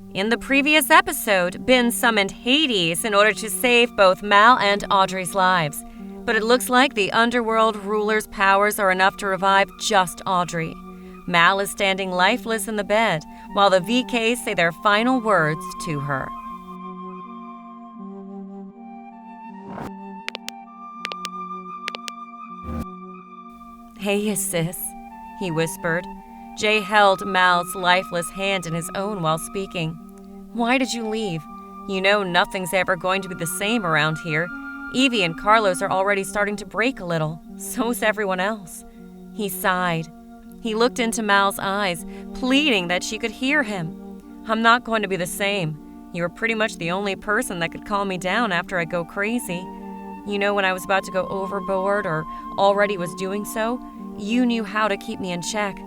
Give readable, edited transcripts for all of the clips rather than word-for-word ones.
In the previous episode, Ben summoned Hades in order to save both Mal and Audrey's lives. But it looks like the underworld ruler's powers are enough to revive just Audrey. Mal is standing lifeless in the bed, while the VKs say their final words to her. "Hey, sis," he whispered. Jay held Mal's lifeless hand in his own while speaking. "Why did you leave? You know nothing's ever going to be the same around here. Evie and Carlos are already starting to break a little. So's everyone else." He sighed. He looked into Mal's eyes, pleading that she could hear him. "I'm not going to be the same. You were pretty much the only person that could calm me down after I go crazy. You know, when I was about to go overboard or already was doing so, you knew how to keep me in check.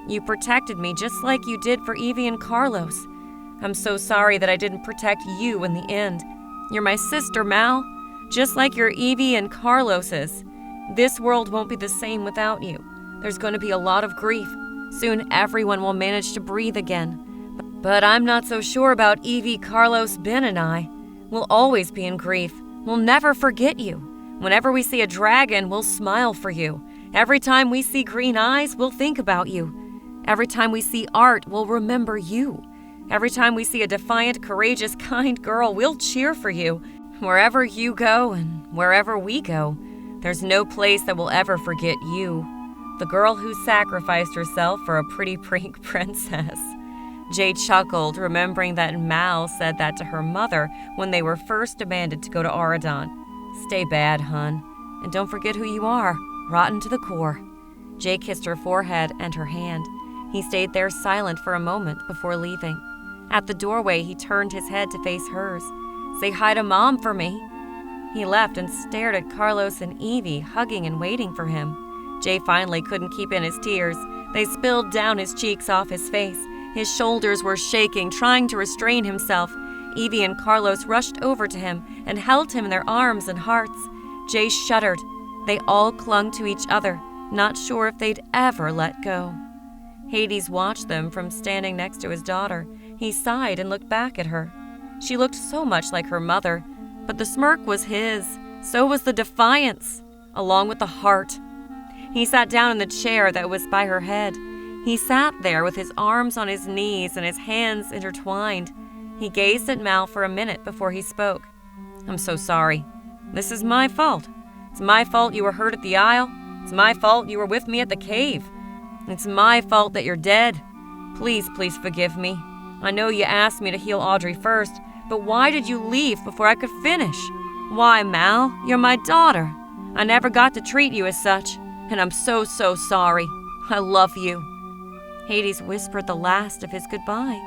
You protected me just like you did for Evie and Carlos. I'm so sorry that I didn't protect you in the end. You're my sister, Mal, just like you're Evie and Carlos's. This world won't be the same without you. There's going to be a lot of grief. Soon everyone will manage to breathe again. But I'm not so sure about Evie, Carlos, Ben, and I. We'll always be in grief. We'll never forget you. Whenever we see a dragon, we'll smile for you. Every time we see green eyes, we'll think about you. Every time we see art, we'll remember you. Every time we see a defiant, courageous, kind girl, we'll cheer for you. Wherever you go and wherever we go, there's no place that will ever forget you. The girl who sacrificed herself for a pretty pink princess." Jay chuckled, remembering that Mal said that to her mother when they were first demanded to go to Auradon. "Stay bad, hun. And don't forget who you are, rotten to the core." Jay kissed her forehead and her hand. He stayed there silent for a moment before leaving. At the doorway, he turned his head to face hers. "Say hi to Mom for me." He left and stared at Carlos and Evie, hugging and waiting for him. Jay finally couldn't keep in his tears. They spilled down his cheeks off his face. His shoulders were shaking, trying to restrain himself. Evie and Carlos rushed over to him and held him in their arms and hearts. Jay shuddered. They all clung to each other, not sure if they'd ever let go. Hades watched them from standing next to his daughter. He sighed and looked back at her. She looked so much like her mother, but the smirk was his. So was the defiance, along with the heart. He sat down in the chair that was by her head. He sat there with his arms on his knees and his hands intertwined. He gazed at Mal for a minute before he spoke. "I'm so sorry. This is my fault. It's my fault you were hurt at the Isle. It's my fault you were with me at the cave. It's my fault that you're dead. Please, please forgive me. I know you asked me to heal Audrey first, but why did you leave before I could finish? Why, Mal? You're my daughter. I never got to treat you as such, and I'm so sorry. I love you." Hades whispered the last of his goodbye.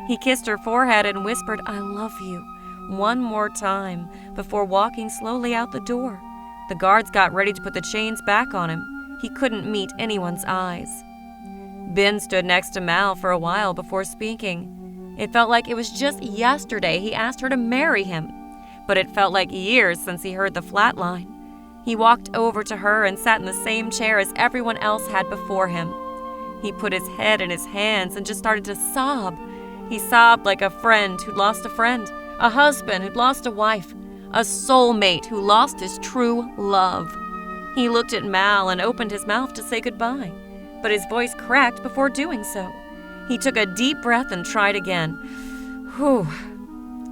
He kissed her forehead and whispered, "I love you," one more time before walking slowly out the door. The guards got ready to put the chains back on him. He couldn't meet anyone's eyes. Ben stood next to Mal for a while before speaking. It felt like it was just yesterday he asked her to marry him, but it felt like years since he heard the flatline. He walked over to her and sat in the same chair as everyone else had before him. He put his head in his hands and just started to sob. He sobbed like a friend who'd lost a friend, a husband who'd lost a wife, a soulmate who lost his true love. He looked at Mal and opened his mouth to say goodbye, but his voice cracked before doing so. He took a deep breath and tried again. "Whew.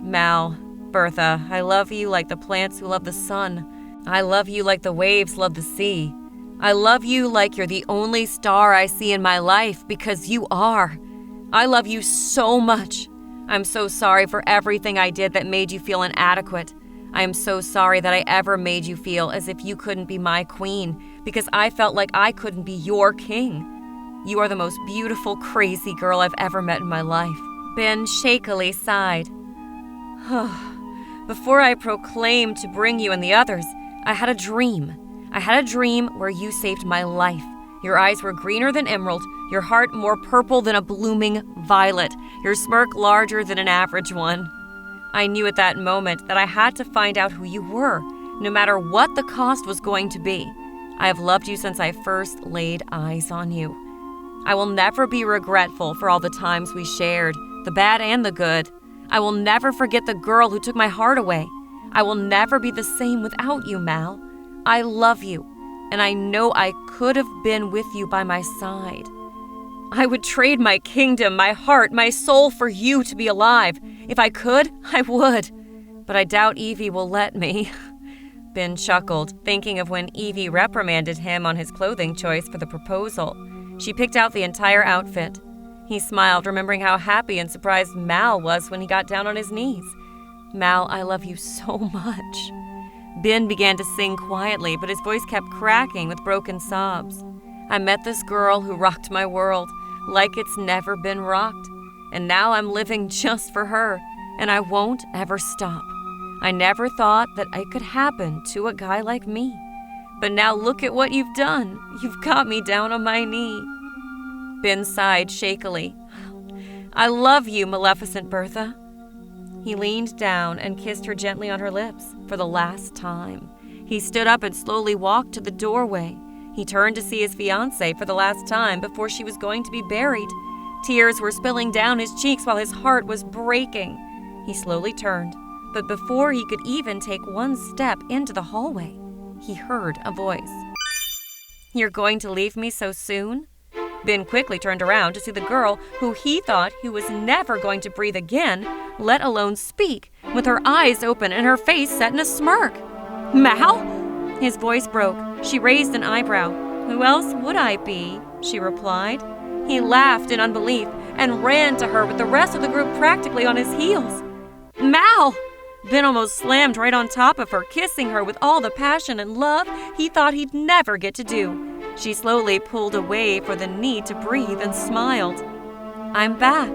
Mal, Bertha, I love you like the plants who love the sun. I love you like the waves love the sea. I love you like you're the only star I see in my life, because you are. I love you so much. I'm so sorry for everything I did that made you feel inadequate. I am so sorry that I ever made you feel as if you couldn't be my queen, because I felt like I couldn't be your king. You are the most beautiful, crazy girl I've ever met in my life." Ben shakily sighed. "Before I proclaimed to bring you and the others, I had a dream. I had a dream where you saved my life. Your eyes were greener than emerald, your heart more purple than a blooming violet, your smirk larger than an average one. I knew at that moment that I had to find out who you were, no matter what the cost was going to be. I have loved you since I first laid eyes on you. I will never be regretful for all the times we shared, the bad and the good. I will never forget the girl who took my heart away. I will never be the same without you, Mal. I love you, and I know I could have been with you by my side. I would trade my kingdom, my heart, my soul for you to be alive. If I could, I would. But I doubt Evie will let me." Ben chuckled, thinking of when Evie reprimanded him on his clothing choice for the proposal. She picked out the entire outfit. He smiled, remembering how happy and surprised Mal was when he got down on his knees. "Mal, I love you so much." Ben began to sing quietly, but his voice kept cracking with broken sobs. "I met this girl who rocked my world like it's never been rocked. And now I'm living just for her, and I won't ever stop. I never thought that it could happen to a guy like me. But now look at what you've done. You've got me down on my knee." Ben sighed shakily. "I love you, Maleficent Bertha." He leaned down and kissed her gently on her lips for the last time. He stood up and slowly walked to the doorway. He turned to see his fiancée for the last time before she was going to be buried. Tears were spilling down his cheeks while his heart was breaking. He slowly turned, but before he could even take one step into the hallway, he heard a voice. "You're going to leave me so soon?" Ben quickly turned around to see the girl who he thought he was never going to breathe again, let alone speak, with her eyes open and her face set in a smirk. "Mal?" His voice broke. She raised an eyebrow. "Who else would I be?" she replied. He laughed in unbelief and ran to her with the rest of the group practically on his heels. "Mal!" Ben almost slammed right on top of her, kissing her with all the passion and love he thought he'd never get to do. She slowly pulled away for the need to breathe and smiled. "I'm back,"